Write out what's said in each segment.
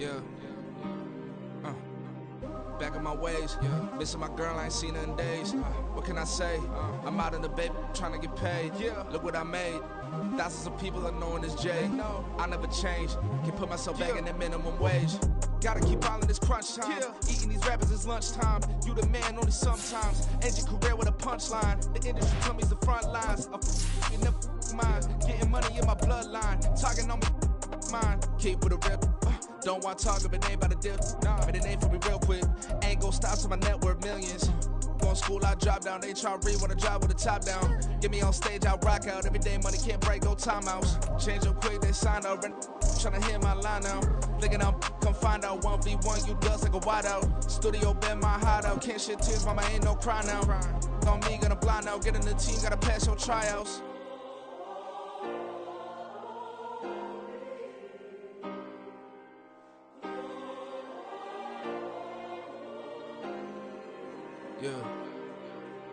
Yeah. Back in my ways, missing my girl, I ain't seen her in days. What can I say? I'm out in the baby, trying to get paid. Look what I made. Thousands of people are knowing this Jay. I never change. Can put myself back in that minimum wage. Gotta keep following this crunch time. Eating these rappers is lunchtime. You the man only sometimes. End your career with a punchline. The industry tell me's the front lines. You never mind. Getting money in my bloodline. Talking on me, mine. Keep with a rip. Don't want to talk if it ain't about the dip. But it ain't for me real quick. Ain't gon' stop till my net worth millions. Going to school, I drop down. They try to read when I drive with the top down. Get me on stage, I rock out. Every day money can't break, go timeouts. Change up quick, they sign up. Tryna hear my line now. Thinking I'm come find out 1v1, you dust like a wideout. Studio been my hideout. Can't shed tears, mama, ain't no cry now. On me, gonna blind out. Get in the team, gotta pass your tryouts.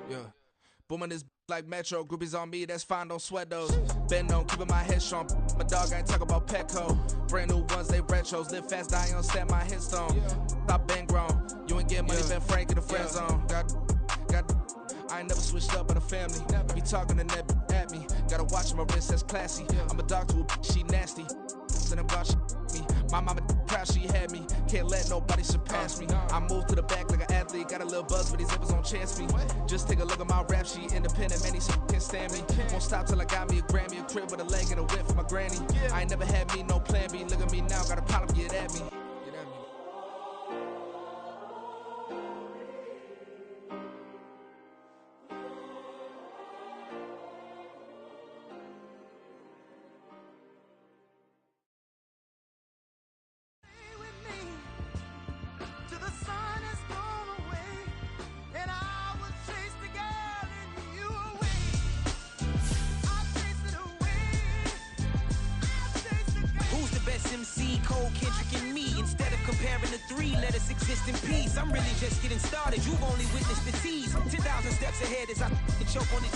Yeah. Booming this like Metro. Groupies on me, that's fine, don't sweat those. Bend on, keeping my head strong. My dog ain't talk about Petco. Brand new ones, they retros. Live fast, die on set my headstone. Stop been grown. You ain't getting money, been Frank in the friend zone. I ain't never switched up in the family. Be talking to that at me. Gotta watch my wrist, that's classy. I'm a dog to a she nasty. And I'm God, she me. My mama proud she had me. Can't let nobody surpass me. I move to the back like an athlete. Got a little buzz, but these zippers don't chance me. Just take a look at my rap sheet. Independent, man, these can't stand me. Won't stop till I got me a Grammy, a crib with a leg and a whip for my granny. I ain't never had me no plan B. Look at me now, got a problem, get at me. I'm really just getting started. You've only witnessed the tease. 10,000 steps ahead as I choke on it.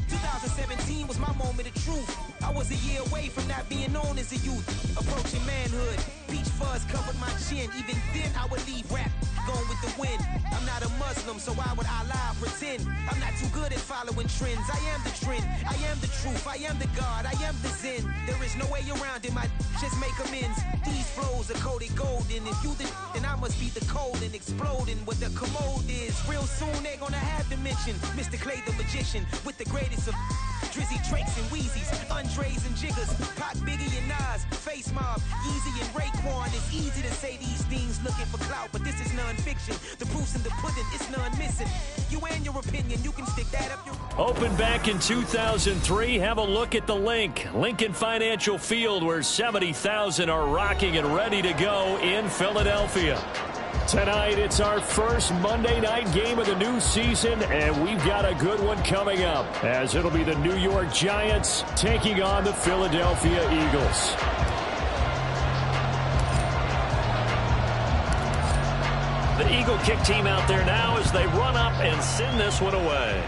2017 was my moment of truth. I was a year away from not being known as a youth. Approaching manhood. Peach fuzz covered my chin. Even then I would leave rap going with the wind. I'm not a Muslim, so why would Allah pretend? I'm not too good at following trends. I am the trend. I am the truth. I am the God. I am the Zen. There is no way around it. My just make amends. These flows are coated golden. If you the then I must be the cold and exploding what the commode is. Real soon they're gonna have to mention Mr. Clay the magician with the greatest of Drizzy, Drakes, and Wheezies, Andres and Jiggers, Pac, Biggie, and Nas, Face Mob, Yeezy, and Raekwon. It's easy to say these things looking for clout, but this is non-fiction. The proof's in the pudding, it's none missing. You and your opinion, you can stick that up your... Opened back in 2003. Have a look at the link. Lincoln Financial Field, where 70,000 are rocking and ready to go in Philadelphia. Tonight, it's our first Monday night game of the new season, and we've got a good one coming up, as it'll be the New York Giants taking on the Philadelphia Eagles. The Eagle kick team out there now as they run up and send this one away.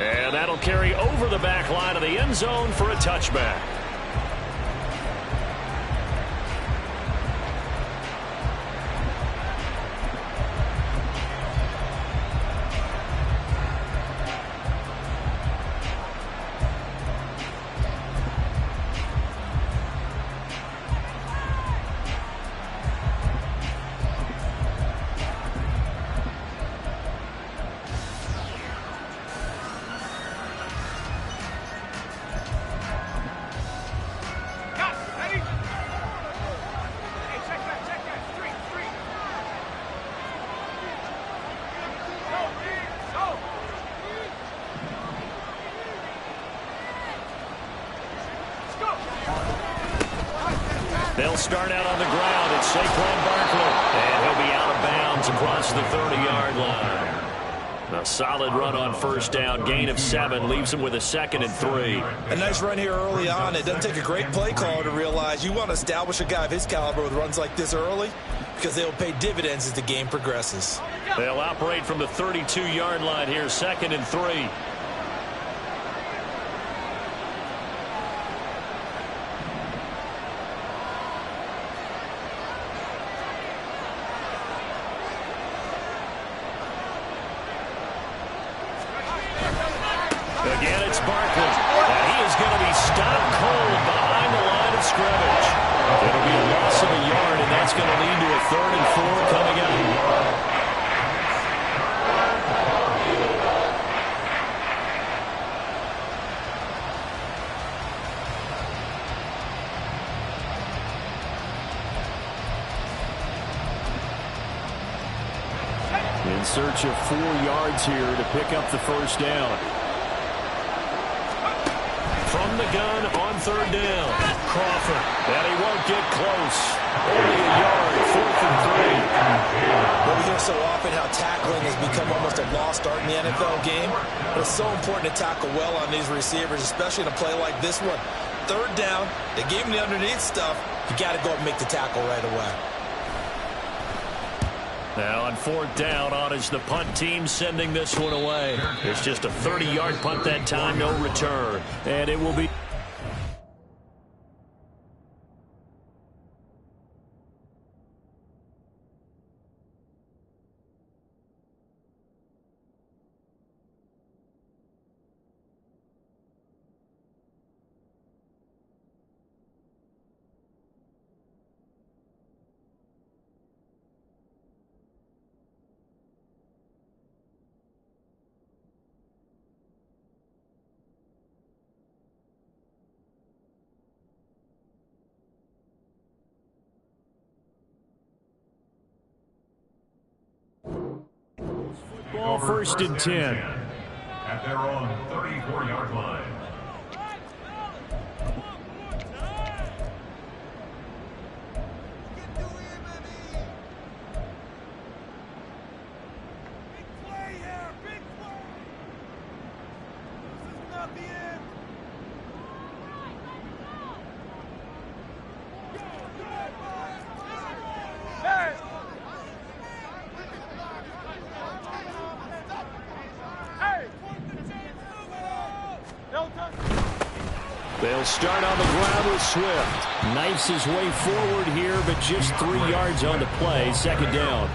And that'll carry over the back line of the end zone for a touchback. They'll start out on the ground. It's Saquon Barkley. And he'll be out of bounds across the 30-yard line. A solid run on first down. Gain of 7 leaves him with a 2nd and 3. A nice run here early on. It doesn't take a great play caller to realize you want to establish a guy of his caliber with runs like this early, because they'll pay dividends as the game progresses. They'll operate from the 32-yard line here. 2nd and 3. going to lead to a 3rd and 4 coming up. In search of 4 yards here to pick up the first down. From the gun on 3rd down. Crawford. And he won't get close. Only a yard. 4th and 3. Well, we hear so often how tackling has become almost a lost art in the NFL game. But it's so important to tackle well on these receivers, especially in a play like this one. 3rd down. They gave him the underneath stuff. You got to go and make the tackle right away. Now on 4th down, on is the punt team sending this one away. It's just a 30-yard punt that time, no return. And it will be... Ball 1st and 10. At their own 34-yard line. They'll start on the ground with Swift. Knifes his way forward here, but just 3 yards on the play. 2nd down.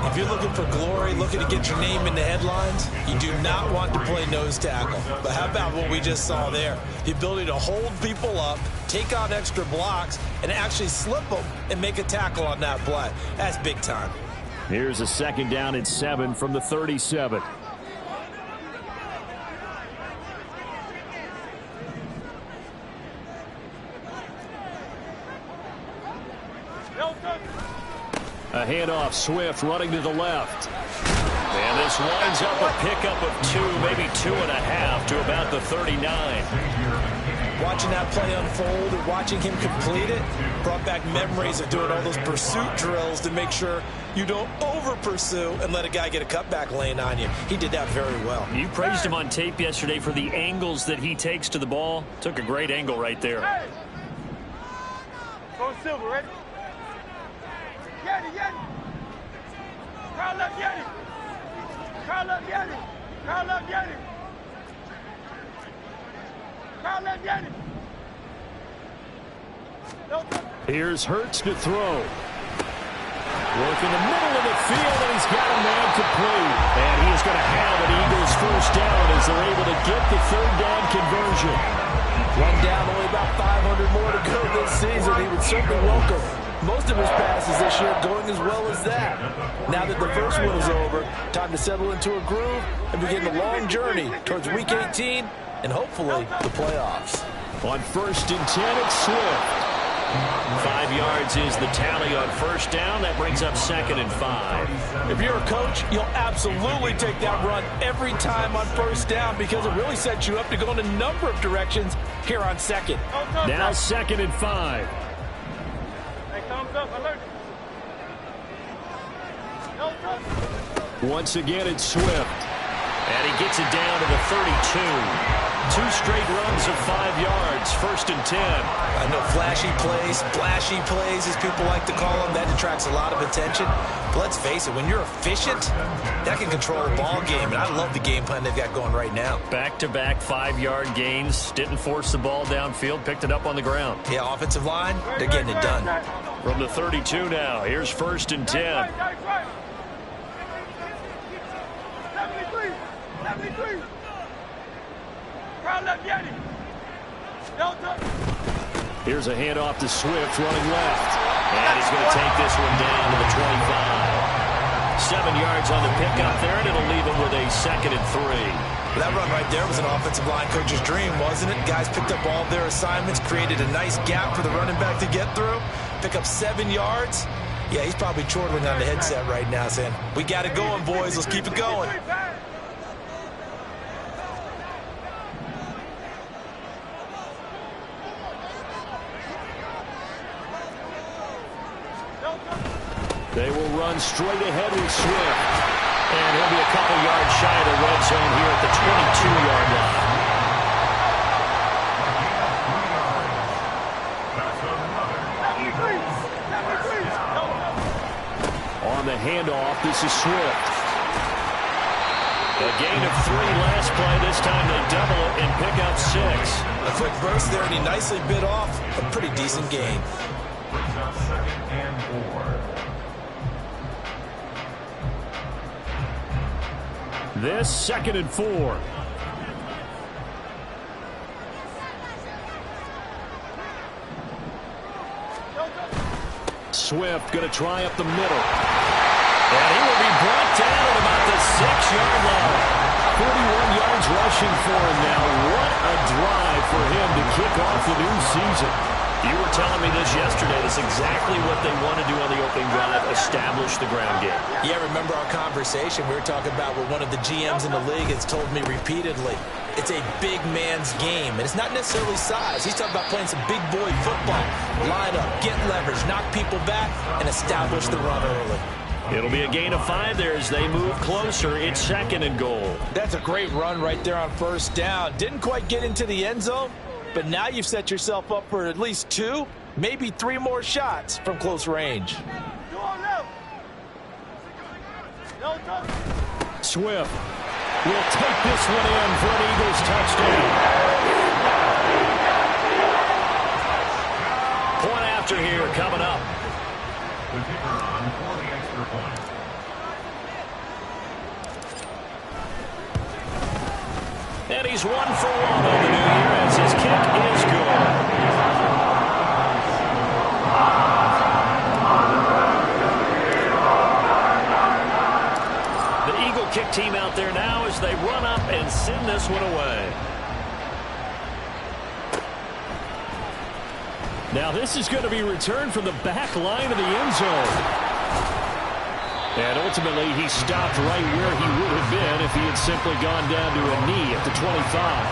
If you're looking for glory, looking to get your name in the headlines, you do not want to play nose tackle. But how about what we just saw there? The ability to hold people up, take out extra blocks, and actually slip them and make a tackle on that play. That's big time. Here's a 2nd down and 7 from the 37. A handoff, Swift running to the left. And this winds up a pickup of 2, maybe 2.5 to about the 39. Watching that play unfold and watching him complete it brought back memories of doing all those pursuit drills to make sure you don't over-pursue and let a guy get a cutback lane on you. He did that very well. You praised him on tape yesterday for the angles that he takes to the ball. Took a great angle right there. Hey. Go Silver, ready? Yeti, Yeti. Carl up, Yeti. Carl up, Yeti. Carl up, Yeti. Carl up, Yeti. Here's Hurts to throw. Work in the middle of the field, and he's got a man complete. And he is going to have an Eagles first down as they're able to get the 3rd down conversion. One down, only about 500 more to go this season. He would certainly welcome most of his passes this year going as well as that. Now that the first one is over, time to settle into a groove and begin the long journey towards Week 18 and hopefully the playoffs. On 1st and 10, it's Swift. 5 yards is the tally on 1st down. That brings up 2nd and 5. If you're a coach, you'll absolutely take that run every time on 1st down because it really sets you up to go in a number of directions here on 2nd. Now 2nd and 5. Hey, thumbs up, alert. Once again, it's Swift. And he gets it down to the 32. 2 straight runs of 5 yards. 1st and 10. I know flashy plays, splashy plays, as people like to call them, that attracts a lot of attention. But let's face it, when you're efficient, that can control a ball game. And I love the game plan they've got going right now. Back-to-back 5-yard gains. Didn't force the ball downfield. Picked it up on the ground. Yeah, offensive line, they're getting it done. From the 32 now. Here's 1st and 10. 73. Carl left Yeti. Delta. Here's a handoff to Swift running left. And he's going to take this one down to the 25. 7 yards on the pickup there, and it'll leave him with a 2nd and 3. That run right there was an offensive line coach's dream, wasn't it? Guys picked up all their assignments, created a nice gap for the running back to get through, pick up 7 yards. Yeah, he's probably chortling on the headset right now saying, we got it going, boys. Let's keep it going. They will run straight ahead with Swift. And he'll be a couple yards shy of the red zone here at the 22-yard line. On the handoff, this is Swift. A gain of 3 last play. This time they double it and pick up 6. A quick burst there, and he nicely bit off a pretty decent gain. Brings up 2nd and 4. This 2nd and 4. Swift going to try up the middle. And he will be brought down at about the 6-yard line. 41 yards rushing for him now. What a drive for him to kick off the new season. You were telling me this yesterday. That's exactly what they want to do on the opening drive, establish the ground game. Yeah, remember our conversation we were talking about with one of the GMs in the league has told me repeatedly. It's a big man's game, and it's not necessarily size. He's talking about playing some big boy football. Line up, get leverage, knock people back, and establish the run early. It'll be a gain of 5 there as they move closer. It's 2nd and goal. That's a great run right there on 1st down. Didn't quite get into the end zone, but now you've set yourself up for at least 2, maybe 3 more shots from close range. Swift will take this one in for an Eagles touchdown. Point after here coming up. The kicker on for the extra point. And he's 1 for 1 on the new year as his kick is good. The Eagle kick team out there now as they run up and send this one away. Now this is going to be returned from the back line of the end zone. And ultimately, he stopped right where he would have been if he had simply gone down to a knee at the 25.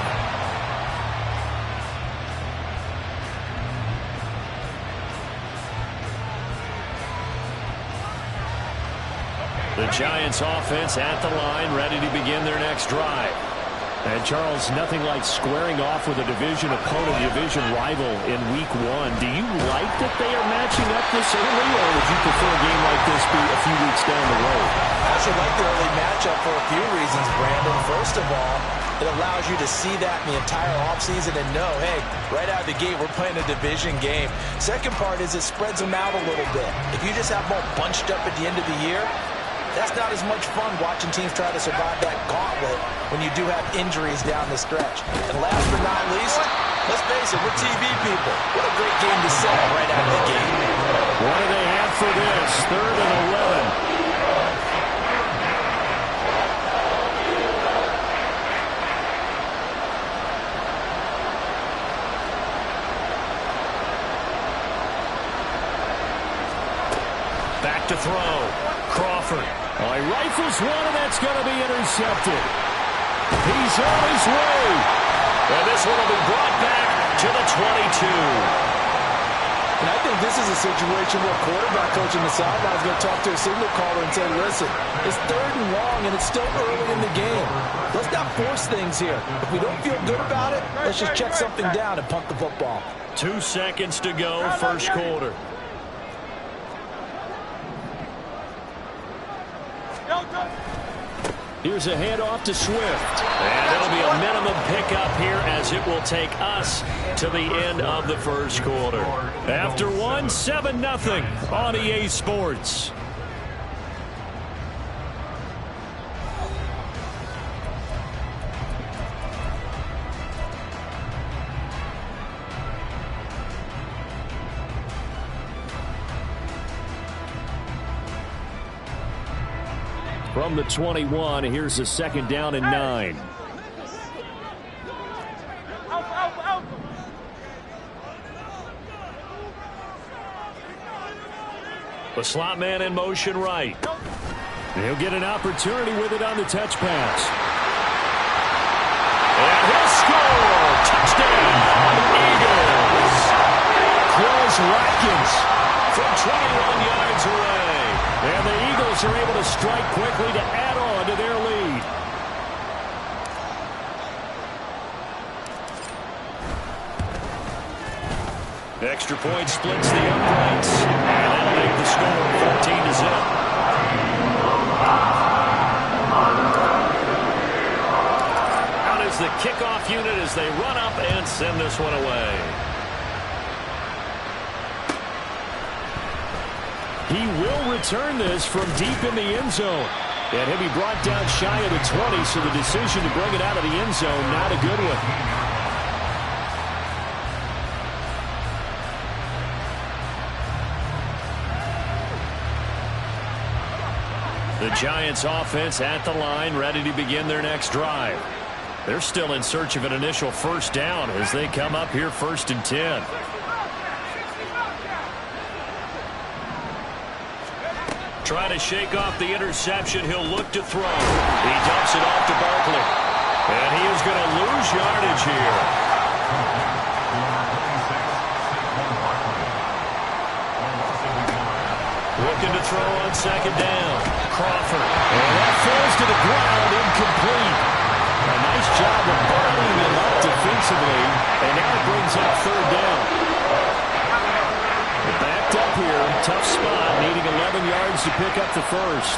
The Giants offense at the line, ready to begin their next drive. And Charles, nothing like squaring off with a division opponent, division rival in week 1. Do you like that they are matching up this early, or would you prefer a game like this be a few weeks down the road? I should like the early matchup for a few reasons, Brandon. First of all, it allows you to see that in the entire offseason and know, hey, right out of the gate, we're playing a division game. Second part is it spreads them out a little bit. If you just have them all bunched up at the end of the year, that's not as much fun watching teams try to survive that gauntlet when you do have injuries down the stretch. And last but not least, let's face it, we're TV people. What a great game to sell right out of the gate. What do they have for this? 3rd and 11. Back to throw. Crawford. Oh, he rifles one, and that's going to be intercepted. He's on his way. And this one will be brought back to the 22. And I think this is a situation where quarterback coach on the sideline is going to talk to a signal caller and say, listen, it's 3rd and long, and it's still early in the game. Let's not force things here. If we don't feel good about it, let's just check something down and punt the football. 2 seconds to go, first quarter. Here's a handoff to Swift. And it'll be a minimum pickup here as it will take us to the end of the first quarter. After 1, 7-0 on EA Sports. From the 21, here's a 2nd down and 9. The slot man in motion right. He'll get an opportunity with it on the touch pass. And he'll score! Touchdown, Eagles! Quez Watkins from 21 yards away. And the Eagles are able to strike quickly to add on to their lead. Extra point splits the uprights. And that'll make the score 14-0. Out is the kickoff unit as they run up and send this one away. He will return this from deep in the end zone. And he'll be brought down shy of the 20, so the decision to bring it out of the end zone, not a good one. The Giants offense at the line, ready to begin their next drive. They're still in search of an initial first down as they come up here 1st and 10. Trying to shake off the interception. He'll look to throw. He dumps it off to Barkley. And he is going to lose yardage here. Looking to throw on 2nd down. Crawford. And that falls to the ground, incomplete. A nice job of burning him up defensively. And now it brings up 3rd down. Backed up here. Tough spot. Needing 11 yards to pick up the first.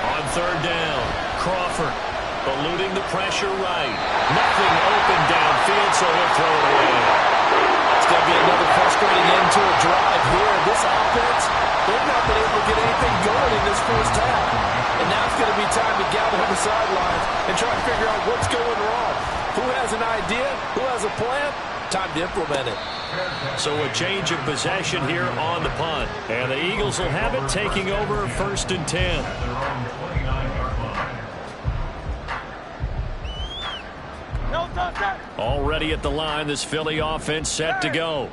On 3rd down. Crawford. Eluding the pressure right. Nothing open downfield, so he'll throw it away. It's going to be another frustrating end to a drive here. This offense, they've not been able to get anything going in this first half. And now it's going to be time to gather on the sidelines and try to figure out what's going wrong. Who has an idea? Who has a plan? Time to implement it. So a change of possession here on the punt. And the Eagles will have it, taking over 1st and 10. Already at the line, this Philly offense set to go.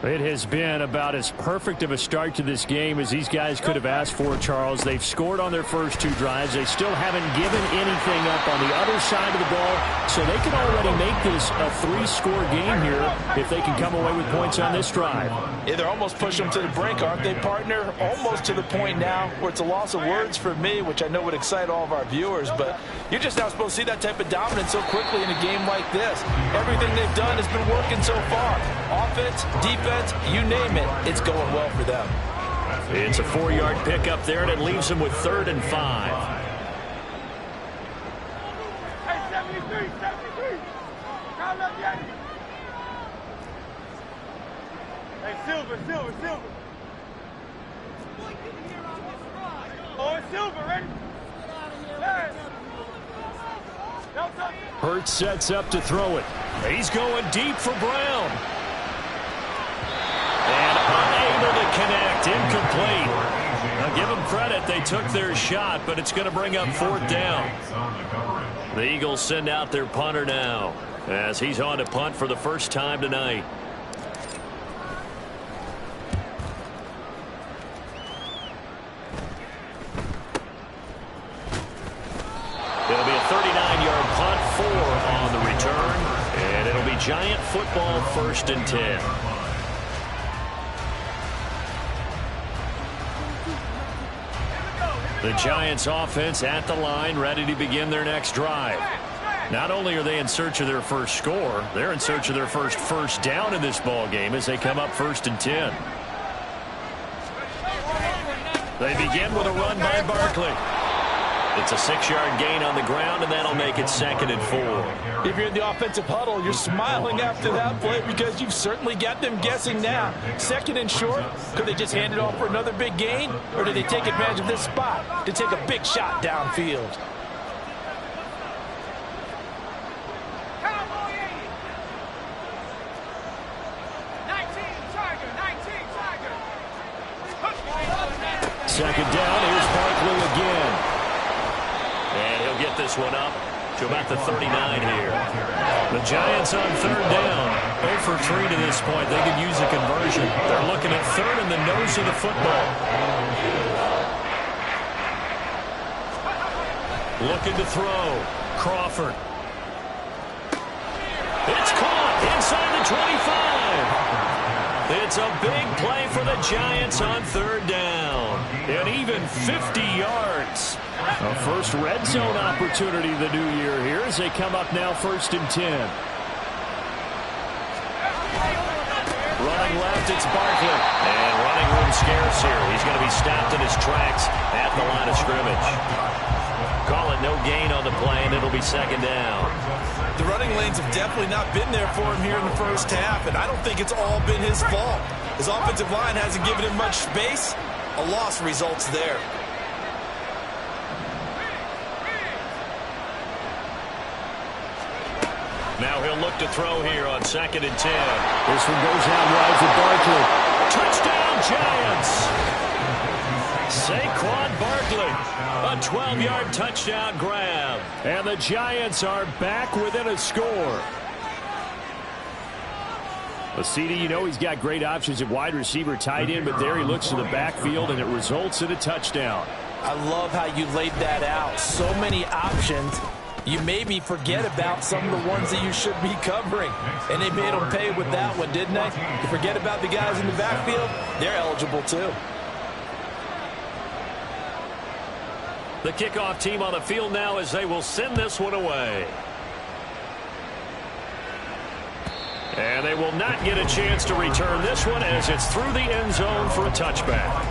It has been about as perfect of a start to this game as these guys could have asked for, Charles. They've scored on their first 2 drives. They still haven't given anything up on the other side of the ball, so they can already make this a 3-score game here if they can come away with points on this drive. Yeah, they're almost pushing them to the brink, aren't they, partner? Almost to the point now where it's a loss of words for me, which I know would excite all of our viewers, but you're just not supposed to see that type of dominance so quickly in a game like this. Everything they've done has been working so far. Offense, defense, you name it, it's going well for them. It's a 4-yard pickup there, and it leaves them with 3rd and 5. Hey, 73. Call up Yanni. Hey, Silver. Oh, it's Silver, ready? Hey. Hurts sets up to throw it. He's going deep for Brown. And unable to connect. Incomplete. Now give them credit. They took their shot, but it's going to bring up 4th down. The Eagles send out their punter now as he's on to punt for the first time tonight. It'll be a 39-yard punt, 4 on the return, and it'll be Giant football 1st and 10. The Giants offense at the line, ready to begin their next drive. Not only are they in search of their first score, they're in search of their first down in this ball game as they come up 1st and 10. They begin with a run by Barkley. It's a 6-yard gain on the ground, and that'll make it 2nd and 4. If you're in the offensive huddle, you're smiling after that play because you've certainly got them guessing now. 2nd and short, could they just hand it off for another big gain? Or do they take advantage of this spot to take a big shot downfield? second down. Here's Barkley again. And he'll get this one up to about the 39 here. The Giants on third down. 0 for 3 to this point. They could use a conversion. They're looking at third in the nose of the football. Looking to throw. Crawford. It's caught inside the 25. It's a big play for the Giants on third down. And even 50 yards. A first red zone opportunity the new year here as they come up now 1st and 10. Running left, it's Barkley. And running room scarce here. He's going to be stopped in his tracks at the line of scrimmage. Call it no gain on the play, and it'll be second down. The running lanes have definitely not been there for him here in the first half, and I don't think it's all been his fault. His offensive line hasn't given him much space. A loss results there. Now he'll look to throw here on 2nd and 10. This one goes out wide for Barkley. Touchdown, Giants! Saquon Barkley, a 12-yard touchdown grab. And the Giants are back within a score. Well, CD, you know he's got great options at wide receiver, tight end, but there he looks to the backfield, and it results in a touchdown. I love how you laid that out. So many options. You maybe forget about some of the ones that you should be covering. And they made them pay with that one, didn't they? You forget about the guys in the backfield, they're eligible too. The kickoff team on the field now as they will send this one away. And they will not get a chance to return this one as it's through the end zone for a touchback.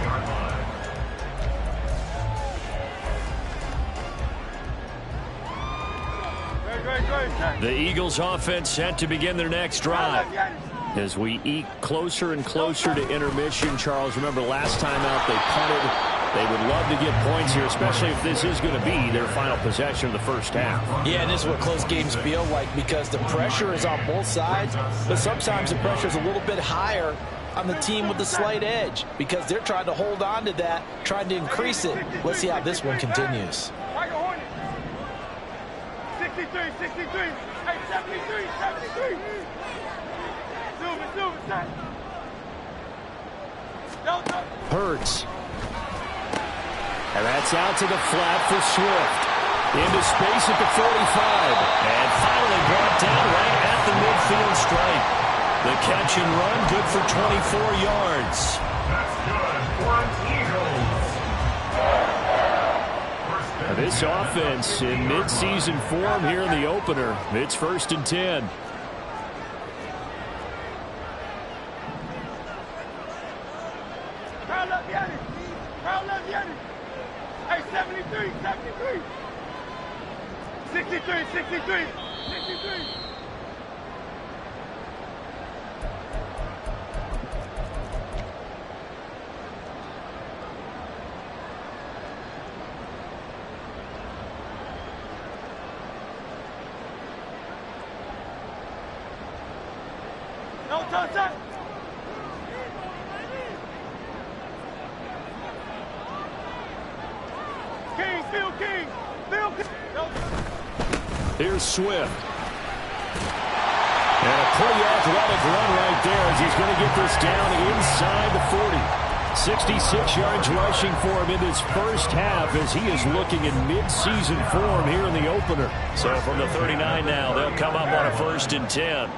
The Eagles offense set to begin their next drive. As we eke closer and closer to intermission, Charles, remember last time out they punted. They would love to get points here, especially if this is going to be their final possession of the first half. Yeah, and this is what close games feel like because the pressure is on both sides, but sometimes the pressure is a little bit higher on the team with the slight edge because they're trying to hold on to that, trying to increase it. Let's see how this one continues. 63, 63, hey, 73, 73. Silver, set. Hurts. And that's out to the flat for Swift. Into space at the 45. And finally brought down right at the midfield stripe. The catch and run, good for 24 yards. That's good for Eagles. This offense in midseason form here in the opener. It's 1st and 10. Crowd up, Yanni. Crowd up, Yanni. Hey, 73, 73. 63, 63, 63. No touch. King, Phil King. Phil King. No. Here's Swift. And a pretty athletic run right there as he's going to get this down inside the 40. 66 yards rushing for him in his first half as he is looking in mid-season form here in the opener. So from the 39 now, they'll come up on a 1st and 10.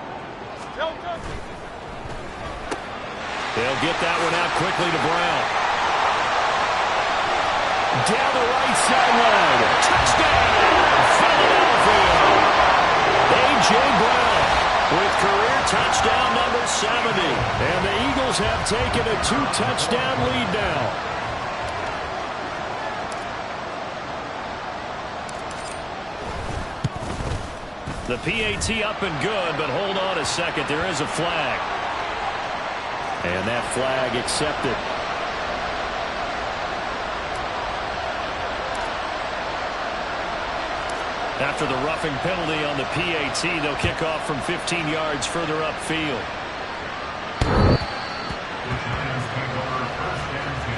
They'll get that one out quickly to Brown. Down the right sideline. Touchdown, Philadelphia. A.J. Brown with career touchdown number 70. And the Eagles have taken a 2-touchdown lead now. The PAT up and good, but hold on a second. There is a flag. And that flag accepted. After the roughing penalty on the PAT, they'll kick off from 15 yards further upfield. The Giants take over 1st and 10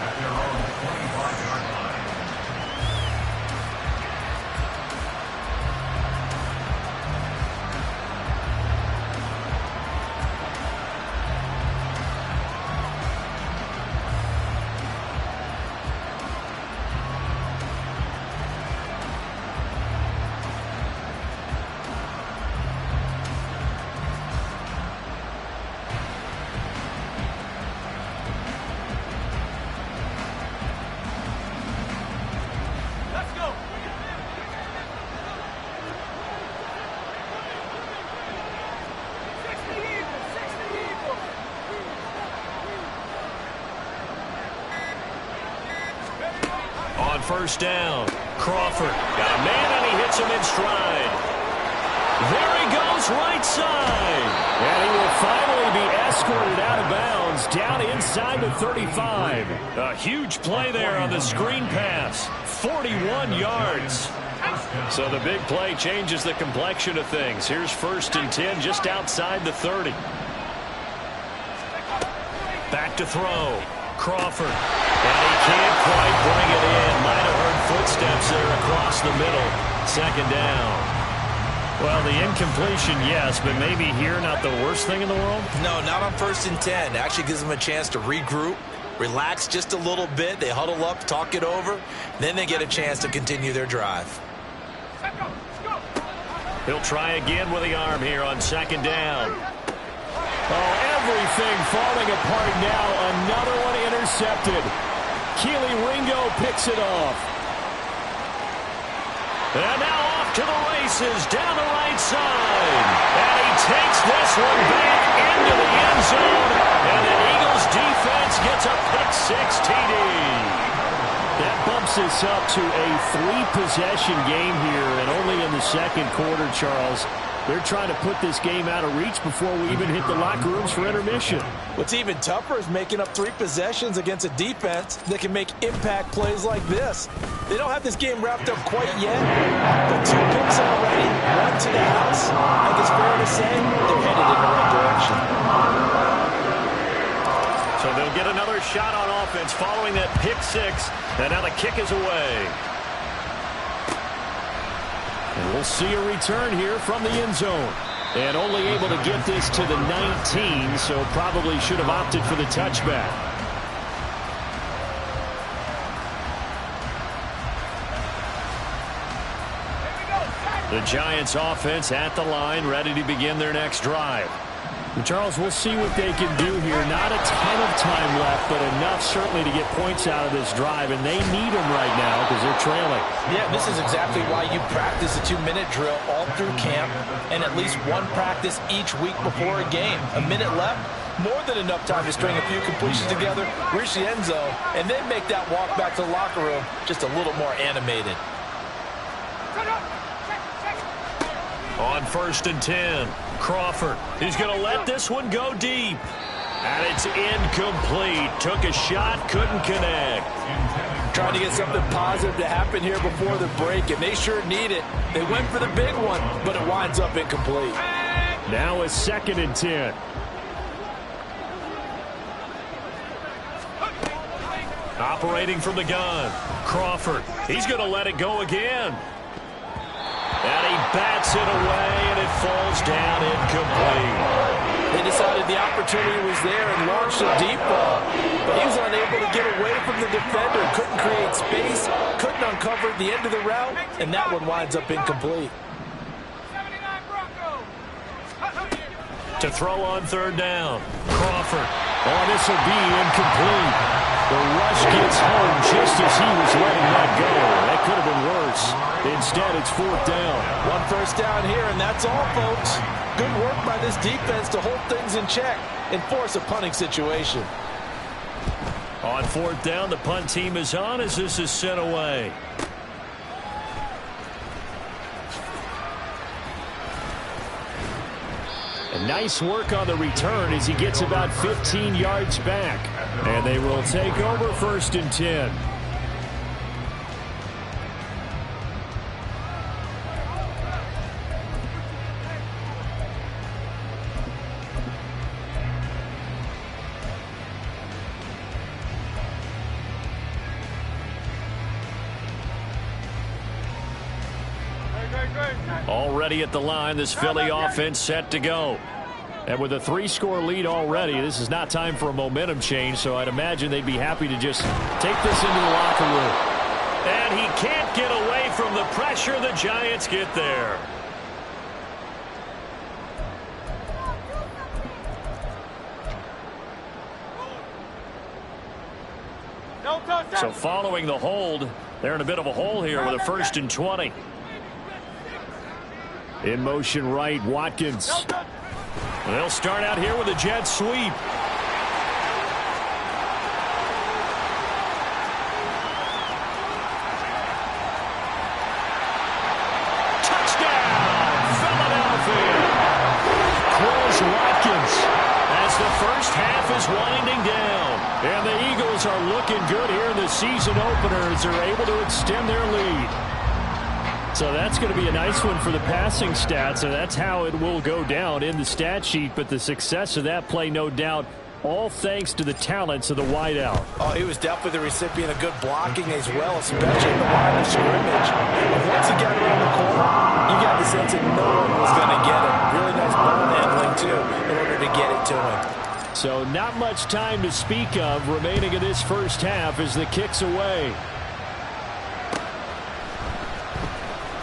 at their first down. Crawford got a man, and he hits him in stride. There he goes, right side. And he will finally be escorted out of bounds down inside the 35. A huge play there on the screen pass. 41 yards. So the big play changes the complexion of things. Here's 1st and 10 just outside the 30. Back to throw. Crawford. And he can't quite bring it in. Might have heard footsteps there across the middle. 2nd down. Well, the incompletion, yes, but maybe here not the worst thing in the world? No, not on 1st and 10. Actually gives them a chance to regroup, relax just a little bit. They huddle up, talk it over. Then they get a chance to continue their drive. He'll try again with the arm here on 2nd down. Oh, everything falling apart now. Another one intercepted. Keely Ringo picks it off. And now off to the races down the right side. And he takes this one back into the end zone. And the Eagles defense gets a pick-6 TD. That bumps us up to a 3-possession game here, and only in the 2nd quarter, Charles. They're trying to put this game out of reach before we even hit the locker rooms for intermission. What's even tougher is making up 3 possessions against a defense that can make impact plays like this. They don't have this game wrapped up quite yet, but 2 picks already, 1 to the house. I think it's fair to say they're headed in the right direction. So they'll get another shot on offense following that pick-6, and now the kick is away. And we'll see a return here from the end zone. And only able to get this to the 19, so probably should have opted for the touchback. The Giants offense at the line, ready to begin their next drive. Charles, we'll see what they can do here. Not a ton of time left, but enough certainly to get points out of this drive, and they need them right now because they're trailing. Yeah, this is exactly why you practice a 2-minute drill all through camp and at least 1 practice each week before a game. A minute left, more than enough time to string a few completions together, reach the end zone, and then make that walk back to the locker room just a little more animated. On 1st and 10, Crawford. He's going to let this one go deep. And it's incomplete. Took a shot, couldn't connect. Trying to get something positive to happen here before the break, and they sure need it. They went for the big one, but it winds up incomplete. Now a 2nd and 10. Operating from the gun, Crawford. He's going to let it go again. And he bats it away, and it falls down incomplete. They decided the opportunity was there and launched a deep ball. But he was unable to get away from the defender. Couldn't create space, couldn't uncover the end of the route, and that one winds up incomplete. To throw on 3rd down, Crawford. Oh, this will be incomplete. The rush gets home just as he was letting that go. That could have been worse. Instead, it's 4th down. 1 first down here, and that's all, folks. Good work by this defense to hold things in check and force a punting situation. On 4th down, the punt team is on as this is sent away. And nice work on the return as he gets about 15 yards back. And they will take over 1st and 10. Already at the line, this Philly offense set to go. And with a 3-score lead already, this is not time for a momentum change, so I'd imagine they'd be happy to just take this into the locker room. And he can't get away from the pressure. The Giants get there. So following the hold, they're in a bit of a hole here with a 1st and 20. In motion right, Watkins. They'll start out here with a jet sweep. first half is winding down. And the Eagles are looking good here in the season opener as they're able to extend their lead. So that's going to be a nice one for the passing stats, and that's how it will go down in the stat sheet. But the success of that play, no doubt, all thanks to the talents of the wideout. Oh, he was definitely the recipient of good blocking as well, especially in the line of scrimmage. And once he got around the corner, you got the sense that no one was going to get him. Really nice ball handling, too, in order to get it to him. So not much time to speak of remaining in this first half as the kick's away.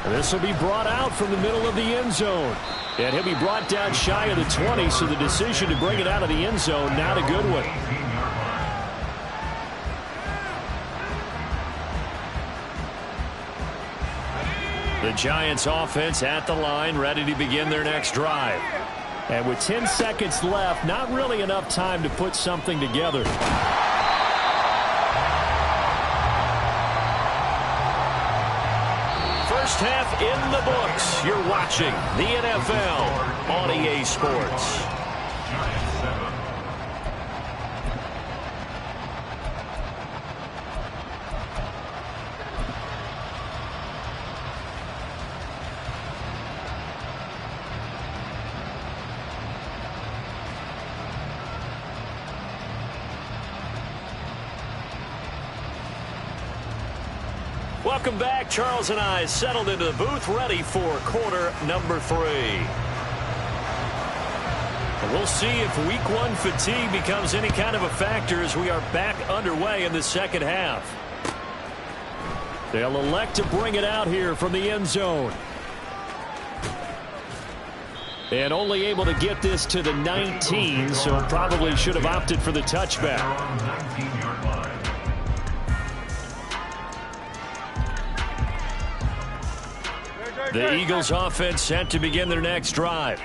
This will be brought out from the middle of the end zone. And he'll be brought down shy of the 20, so the decision to bring it out of the end zone, not a good one. The Giants offense at the line, ready to begin their next drive. And with 10 seconds left, not really enough time to put something together. First half in the books. You're watching the NFL on EA Sports. Welcome back. Charles and I settled into the booth, ready for quarter number 3. And we'll see if week 1 fatigue becomes any kind of a factor as we are back underway in the second half. They'll elect to bring it out here from the end zone. And only able to get this to the 19, so probably should have opted for the touchback. The Eagles offense set to begin their next drive.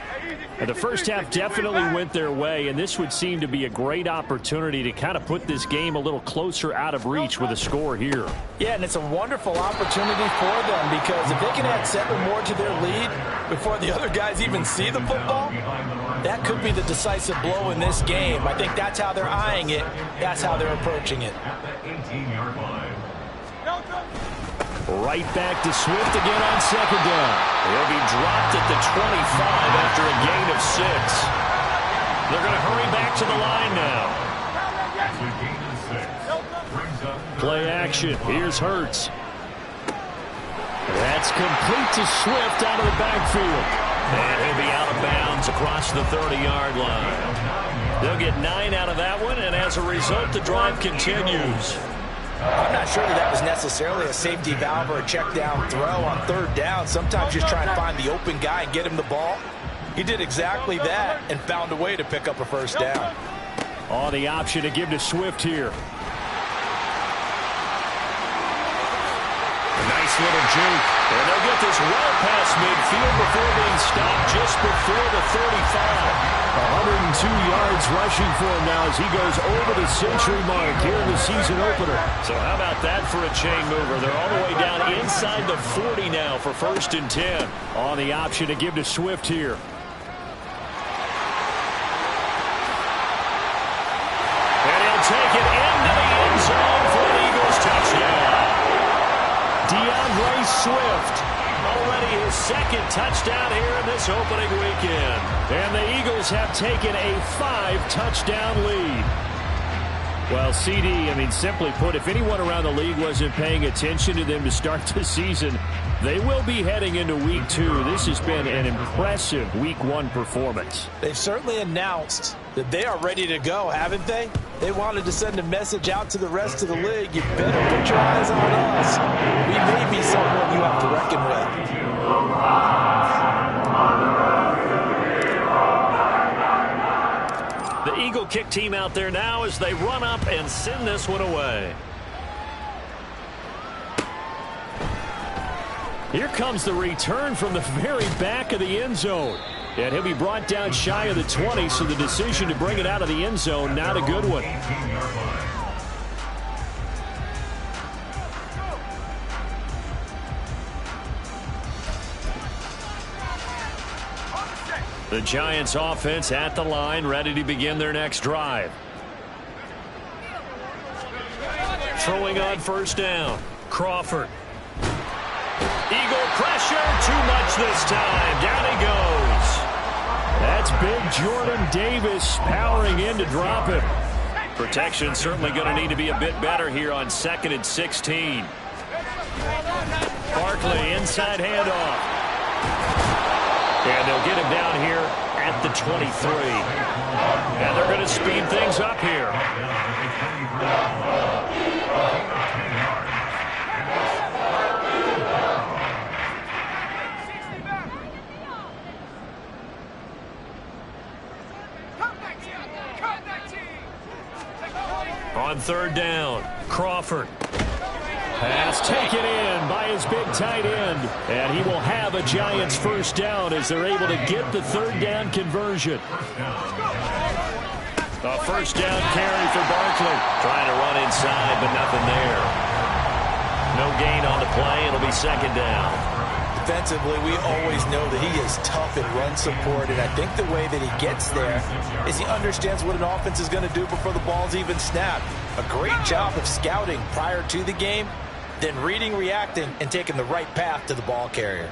And the first half definitely went their way, and this would seem to be a great opportunity to kind of put this game a little closer out of reach with a score here. Yeah, and it's a wonderful opportunity for them, because if they can add 7 more to their lead before the other guys even see the football, that could be the decisive blow in this game. I think that's how they're eyeing it. That's how they're approaching it. Right back to Swift again on second down. He'll be dropped at the 25 after a gain of 6. They're going to hurry back to the line now. Play action. Here's Hurts. That's complete to Swift out of the backfield. And he'll be out of bounds across the 30-yard line. They'll get 9 out of that one, and as a result, the drive continues. I'm not sure that was necessarily a safety valve or a check down throw on third down. Sometimes just try and find the open guy and get him the ball. He did exactly that and found a way to pick up a first down. Oh, the option to give to Swift here. A nice little juke. And they'll get this well past midfield before being stopped just before the 35. 102 yards rushing for him now as he goes over the century mark here in the season opener. So how about that for a chain mover? They're all the way down inside the 40 now for 1st and 10. On the option to give to Swift here. And he'll take it into the end zone for an Eagles touchdown. DeAndre Swift, already his 2nd touchdown here in this opening weekend. And the Eagles have taken a 5-touchdown lead. Well, CD, I mean, simply put, if anyone around the league wasn't paying attention to them to start the season, they will be heading into week 2. This has been an impressive week 1 performance. They've certainly announced that they are ready to go, haven't they? They wanted to send a message out to the rest of the league. You better put your eyes on us. We may be someone you have to reckon with. The Eagle kick team out there now as they run up and send this one away. Here comes the return from the very back of the end zone. And he'll be brought down shy of the 20, so the decision to bring it out of the end zone, not a good one. The Giants offense at the line, ready to begin their next drive. Throwing on first down. Crawford. Eagle pressure, too much this time. Down he goes. That's big Jordan Davis powering in to drop him. Protection certainly going to need to be a bit better here on 2nd and 16. Barkley, inside handoff. And they'll get him down here at the 23. And they're going to speed things up here. On third down, Crawford. Pass taken in by his big tight end. And he will have a Giants first down as they're able to get the third down conversion. A first down carry for Barkley. Trying to run inside, but nothing there. No gain on the play. It'll be second down. Defensively, we always know that he is tough in run support, and I think the way that he gets there is he understands what an offense is going to do before the ball's even snapped. A great job of scouting prior to the game, then reading, reacting, and taking the right path to the ball carrier.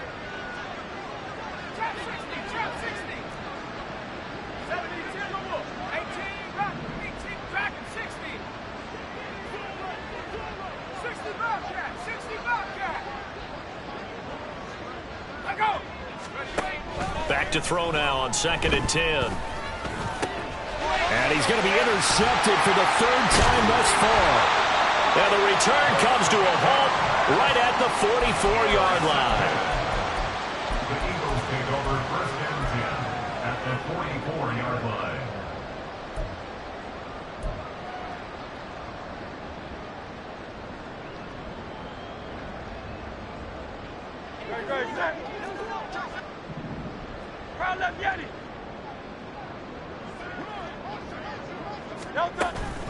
Back to throw now on 2nd and 10. And he's going to be intercepted for the third time thus far. And the return comes to a halt right at the 44-yard line. The Eagles take over 1st and 10 at the 44-yard line.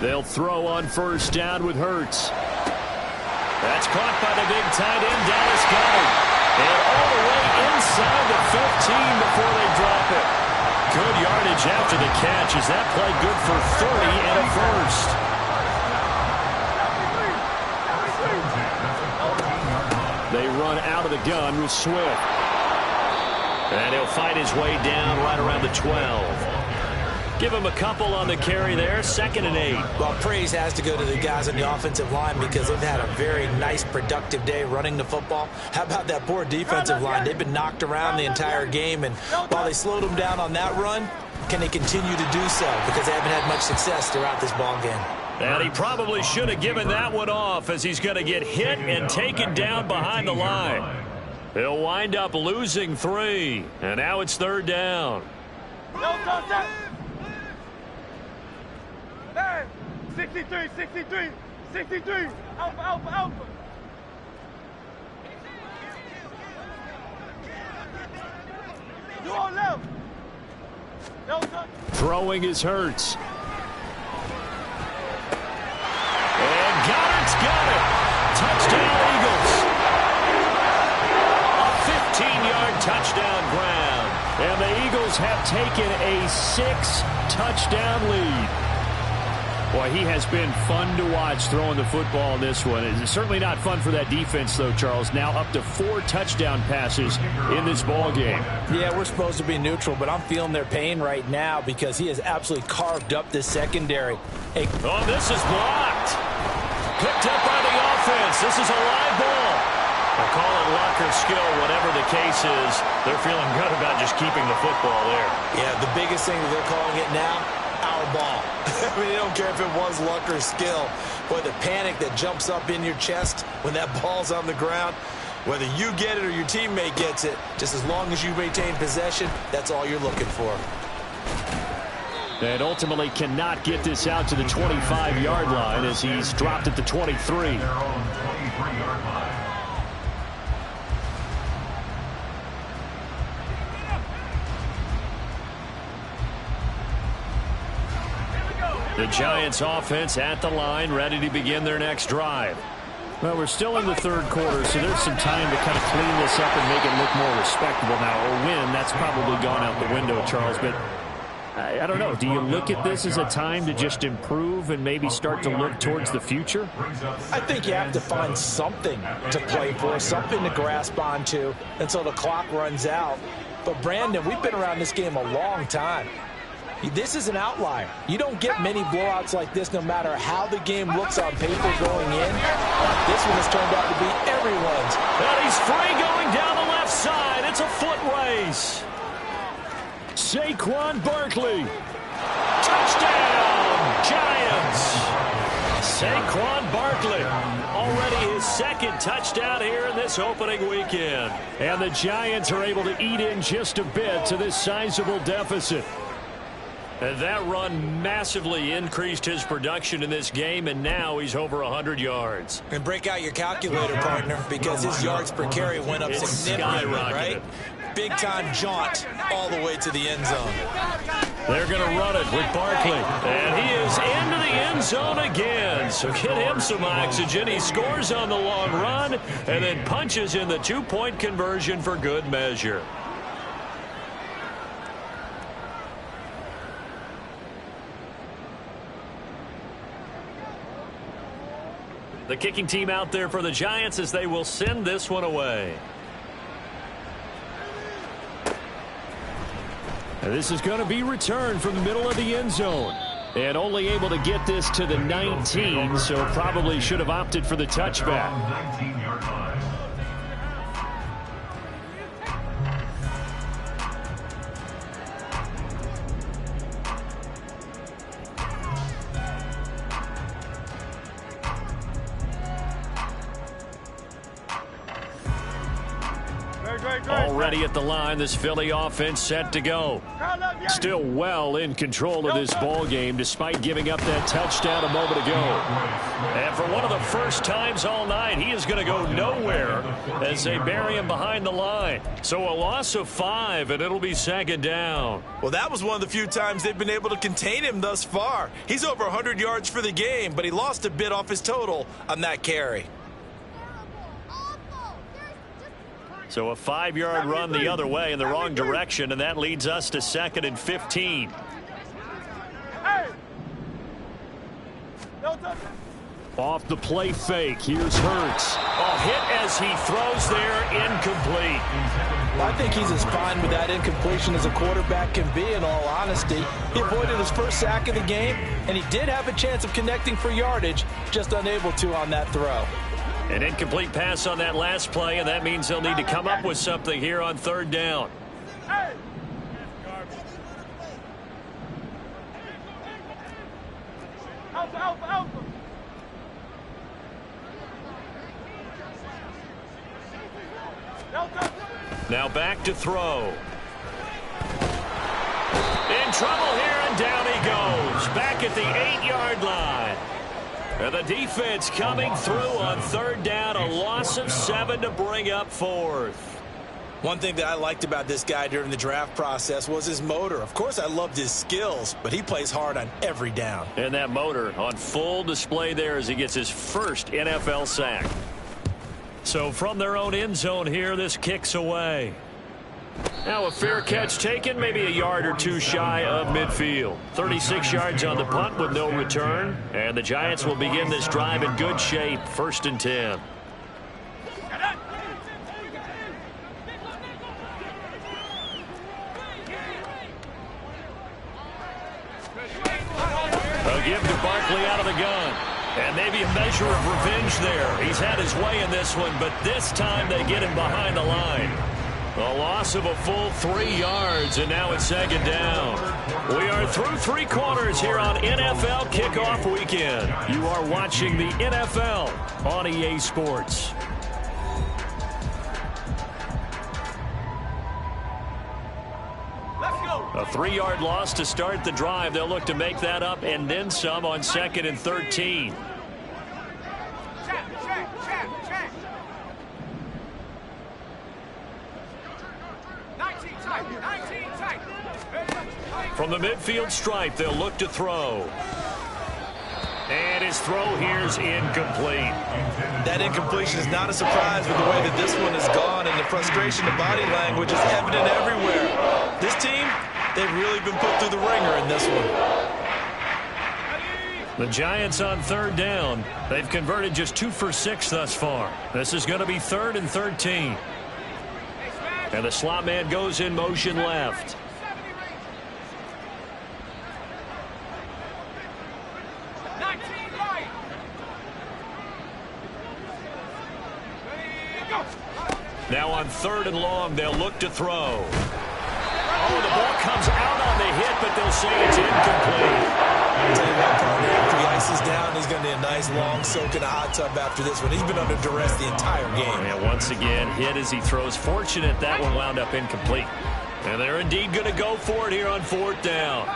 They'll throw on first down with Hurts. That's caught by the big tight end, Dallas Goedert. And all the way inside the 15 before they drop it. Good yardage after the catch. Is that play good for 30 and a first? They run out of the gun with Swift. And he'll fight his way down right around the 12. Give him a couple on the carry there, 2nd and 8. Well, praise has to go to the guys on the offensive line because they've had a very nice, productive day running the football. How about that poor defensive line? They've been knocked around the entire game, and while they slowed them down on that run, can they continue to do so? Because they haven't had much success throughout this ball game. And he probably should have given that one off as he's going to get hit and taken down behind the line. He'll wind up losing 3, and now it's third down. Hey, 63, 63, 63. Alpha, alpha, alpha. You on left. Throwing is Hurts. And Goddard's got it. Touchdown, Eagles. A 15-yard touchdown ground. And the Eagles have taken a 6-touchdown lead. Boy, he has been fun to watch throwing the football in this one. It's certainly not fun for that defense, though, Charles. Now up to 4 touchdown passes in this ball game. Yeah, we're supposed to be neutral, but I'm feeling their pain right now because he has absolutely carved up this secondary. Hey. Oh, this is blocked. Picked up by the offense. This is a live ball. They call it luck or skill, whatever the case is. They're feeling good about just keeping the football there. Yeah, the biggest thing that they're calling it now, our ball. I mean, they don't care if it was luck or skill. Boy, the panic that jumps up in your chest when that ball's on the ground, whether you get it or your teammate gets it, just as long as you maintain possession, that's all you're looking for. And ultimately cannot get this out to the 25-yard line as he's dropped at the 23. Their own 23-yard line. The Giants offense at the line, ready to begin their next drive. Well, we're still in the third quarter, so there's some time to kind of clean this up and make it look more respectable now. Or win, that's probably gone out the window, Charles. But I don't know. Do you look at this as a time to just improve and maybe start to look towards the future? I think you have to find something to play for, something to grasp onto until the clock runs out. But, Brandon, we've been around this game a long time. This is an outlier. You don't get many blowouts like this no matter how the game looks on paper going in. This one has turned out to be everyone's. And he's free going down the left side. It's a foot race. Saquon Barkley. Touchdown, Giants. Saquon Barkley. Already his second touchdown here in this opening weekend. And the Giants are able to eat in just a bit to this sizable deficit. And that run massively increased his production in this game, and now he's over 100 yards. And break out your calculator, partner, because his yards per carry went up significantly, right? Big-time jaunt all the way to the end zone. They're going to run it with Barkley, and he is into the end zone again. So get him some oxygen. He scores on the long run and then punches in the two-point conversion for good measure. The kicking team out there for the Giants as they will send this one away. And this is going to be returned from the middle of the end zone. And only able to get this to the 19, so probably should have opted for the touchback. 19-yard line. Already at the line, this Philly offense set to go. Still well in control of this ball game despite giving up that touchdown a moment ago. And for one of the first times all night, he is going to go nowhere as they bury him behind the line. So a loss of 5, and it'll be second down. Well, that was one of the few times they've been able to contain him thus far. He's over 100 yards for the game, but he lost a bit off his total on that carry. So a 5-yard run the other way in the wrong direction, and that leads us to 2nd and 15. Off the play fake, here's Hurts. A hit as he throws there, incomplete. Well, I think he's as fine with that incompletion as a quarterback can be, in all honesty. He avoided his first sack of the game, and he did have a chance of connecting for yardage, just unable to on that throw. An incomplete pass on that last play, and that means they'll need to come up with something here on 3rd down. Now back to throw. In trouble here, and down he goes. Back at the 8-yard line. And the defense coming through on 3rd down, a loss of 7 to bring up 4th. One thing that I liked about this guy during the draft process was his motor. Of course, I loved his skills, but he plays hard on every down. And that motor on full display there as he gets his first NFL sack. So from their own end zone here, this kicks away. Now a fair catch taken, maybe a yard or two shy of midfield. 36 yards on the punt with no return. And the Giants will begin this drive in good shape, 1st and 10. A give to Barkley out of the gun. And maybe a measure of revenge there. He's had his way in this one, but this time they get him behind the line. A loss of a full 3 yards, and now it's 2nd down. We are through 3 quarters here on NFL Kickoff Weekend. You are watching the NFL on EA Sports. A 3-yard loss to start the drive. They'll look to make that up and then some on 2nd and 13. From the midfield stripe, they'll look to throw. And his throw here's incomplete. That incompletion is not a surprise with the way that this one has gone, and the frustration, the body language is evident everywhere. This team, they've really been put through the ringer in this one. The Giants on third down. They've converted just 2 for 6 thus far. This is going to be 3rd and 13. And the slot man goes in motion left. Now on 3rd and long, they'll look to throw. Oh, the ball comes out on the hit, but they'll say it's incomplete. I'll tell you what, partner, after he ices down, he's going to need a nice long soak in a hot tub after this one. He's been under duress the entire game. Yeah, once again, hit as he throws. Fortunate that one wound up incomplete. And they're indeed going to go for it here on 4th down.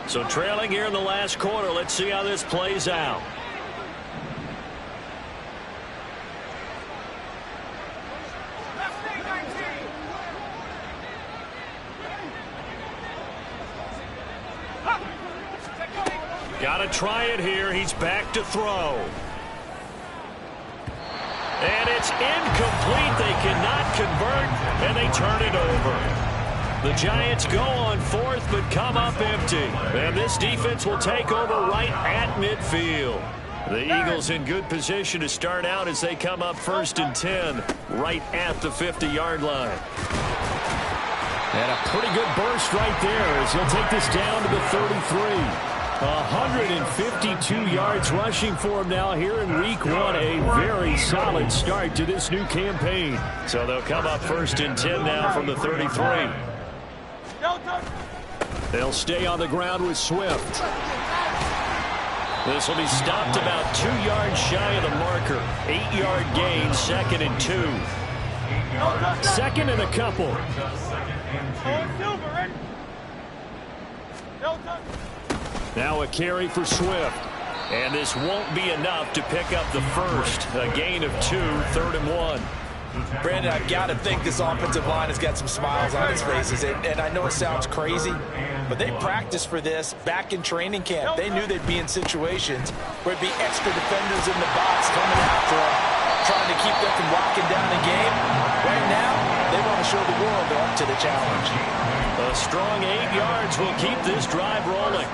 So trailing here in the last quarter, let's see how this plays out. Got to try it here. He's back to throw. And it's incomplete. They cannot convert, and they turn it over. The Giants go on 4th, but come up empty. And this defense will take over right at midfield. The Eagles in good position to start out as they come up 1st and 10, right at the 50-yard line. And a pretty good burst right there as he'll take this down to the 33. 152 yards rushing for him now here in week 1. A very solid start to this new campaign. So they'll come up 1st and 10 now from the 33. They'll stay on the ground with Swift. This will be stopped about 2 yards shy of the marker. 8-yard gain, 2nd and 2. 2nd and a couple. Now a carry for Swift. And this won't be enough to pick up the first. A gain of 2, 3rd and 1. Brandon, I've got to think this offensive line has got some smiles on its faces. And I know it sounds crazy, but they practiced for this back in training camp. They knew they'd be in situations where it'd be extra defenders in the box coming after them, trying to keep them from locking down the game. Right now, they want to show the world they're up to the challenge. A strong 8 yards will keep this drive rolling.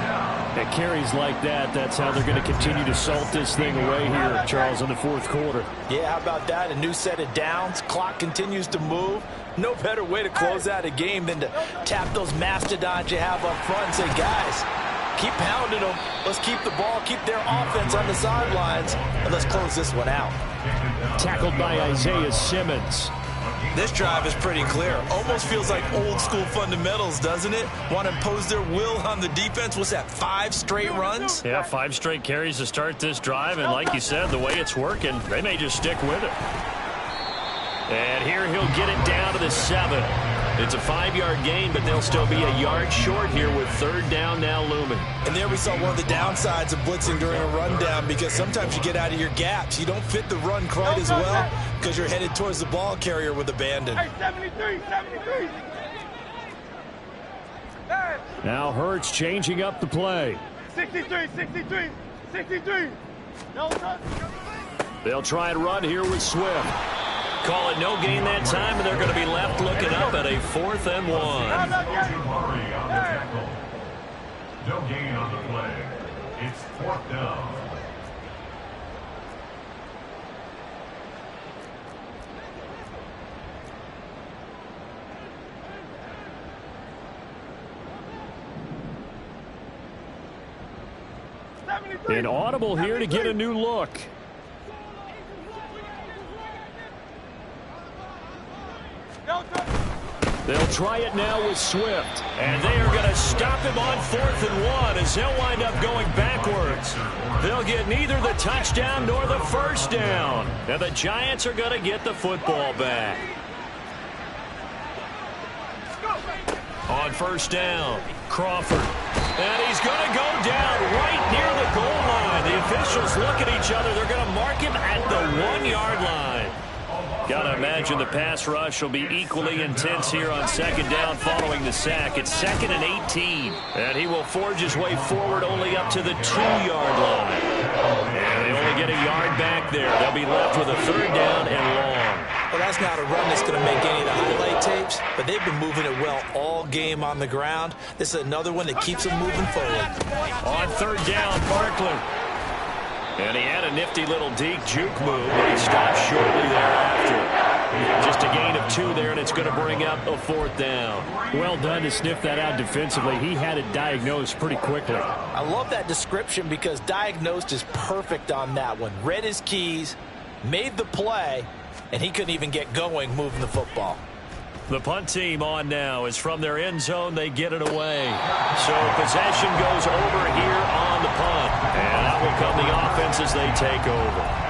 At carries like that, that's how they're going to continue to salt this thing away here, Charles, in the 4th quarter. Yeah, how about that? A new set of downs. Clock continues to move. No better way to close out a game than to tap those mastodons you have up front and say, guys, keep pounding them. Let's keep the ball, keep their offense on the sidelines, and let's close this one out. Tackled by Isaiah Simmons. This drive is pretty clear. Almost feels like old school fundamentals, doesn't it? Want to impose their will on the defense. What's that, 5 straight runs? Yeah, 5 straight carries to start this drive. And like you said, the way it's working, they may just stick with it. And here he'll get it down to the 7. It's a 5-yard gain, but they'll still be a yard short here with 3rd down now looming. And there we saw one of the downsides of blitzing during a rundown, because sometimes you get out of your gaps. You don't fit the run quite as well because you're headed towards the ball carrier with abandon. Hey, 73. Now Hurts changing up the play. 63. No touch. They'll try and run here with Swift. Call it no gain that time, and they're going to be left looking up at a 4th and 1. No gain on the play. It's 4th down. An audible here to get a new look. They'll try it now with Swift. And they are going to stop him on 4th and 1 as they'll wind up going backwards. They'll get neither the touchdown nor the first down. And the Giants are going to get the football back. On 1st down, Crawford. And he's going to go down right near the goal line. The officials look at each other. They're going to mark him at the 1-yard line. Got to imagine the pass rush will be equally intense here on 2nd down following the sack. It's 2nd and 18. And he will forge his way forward only up to the 2-yard line. And they only get a yard back there. They'll be left with a 3rd down and long. Well, that's not a run that's going to make any of the highlight tapes, but they've been moving it well all game on the ground. This is another one that keeps them moving forward. On 3rd down, Barkley. And he had a nifty little deke juke move, but he stopped shortly thereafter. Just a gain of 2 there, and it's going to bring up a 4th down. Well done to sniff that out defensively. He had it diagnosed pretty quickly. I love that description because diagnosed is perfect on that one. Read his keys, made the play, and he couldn't even get going moving the football. The punt team on now is from their end zone. They get it away. So possession goes over here on the punt. And out will come the offense as they take over.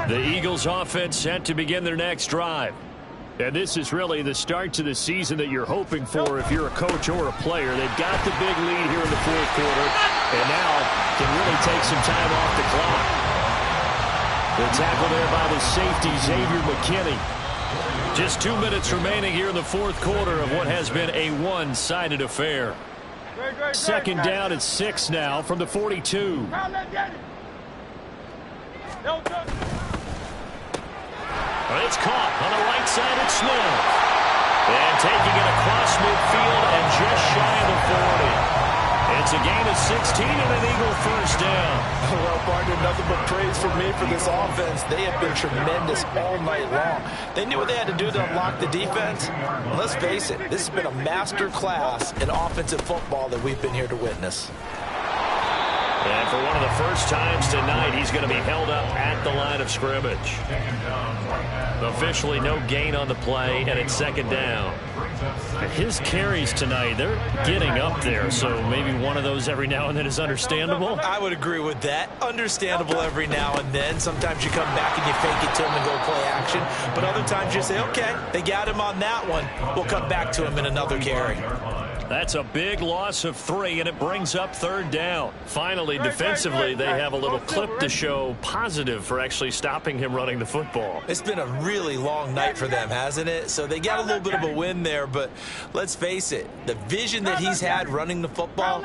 The Eagles offense set to begin their next drive. And this is really the start to the season that you're hoping for if you're a coach or a player. They've got the big lead here in the 4th quarter, and now can really take some time off the clock. The tackle there by the safety, Xavier McKinney. Just 2 minutes remaining here in the 4th quarter of what has been a one-sided affair. 2nd down and 6 now from the 42. It's caught on the right side. It's Smith. And taking it across midfield and just shy of the 40. It's a gain of 16 and an Eagle 1st down. Well, partner, nothing but praise from me for this offense. They have been tremendous all night long. They knew what they had to do to unlock the defense. And let's face it, this has been a master class in offensive football that we've been here to witness. And for one of the first times tonight, he's going to be held up at the line of scrimmage. Officially no gain on the play, and it's 2nd down. His carries tonight, they're getting up there, so maybe one of those every now and then is understandable. I would agree with that. Understandable every now and then. Sometimes you come back and you fake it to him and go play action. But other times you say, okay, they got him on that one. We'll come back to him in another carry. That's a big loss of 3, and it brings up 3rd down. Finally, defensively, they have a little clip to show positive for actually stopping him running the football. It's been a really long night for them, hasn't it? So they got a little bit of a win there, but let's face it, the vision that he's had running the football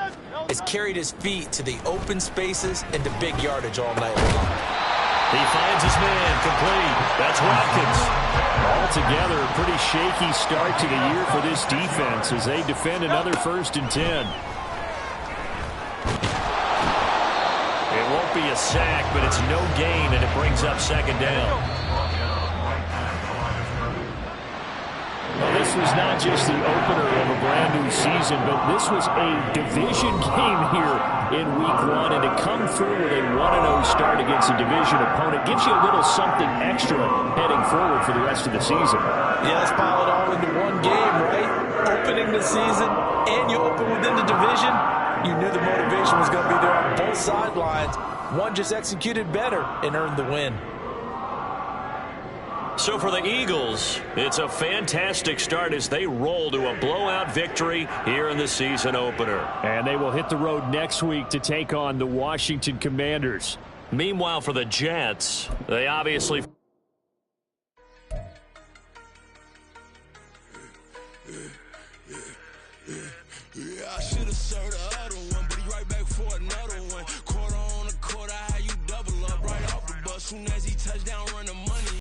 has carried his feet to the open spaces and to big yardage all night long. He finds his man complete. That's Watkins. Altogether, a pretty shaky start to the year for this defense as they defend another 1st and 10. It won't be a sack, but it's no gain, and it brings up 2nd down. Well, this was not just the opener of a brand-new season, but this was a division game here in Week 1, and to come through with a 1-0 start against a division opponent gives you a little something extra heading forward for the rest of the season. Yeah, let's pile it all into one game, right? Opening the season, and you open within the division. You knew the motivation was going to be there on both sidelines. One just executed better and earned the win. So for the Eagles, it's a fantastic start as they roll to a blowout victory here in the season opener. And they will hit the road next week to take on the Washington Commanders. Meanwhile, for the Jets, they obviously... Yeah, I should have served the other one, but he right back for another one. Quarter on a quarter, how you double up right off the bus. Soon as he touched down, run the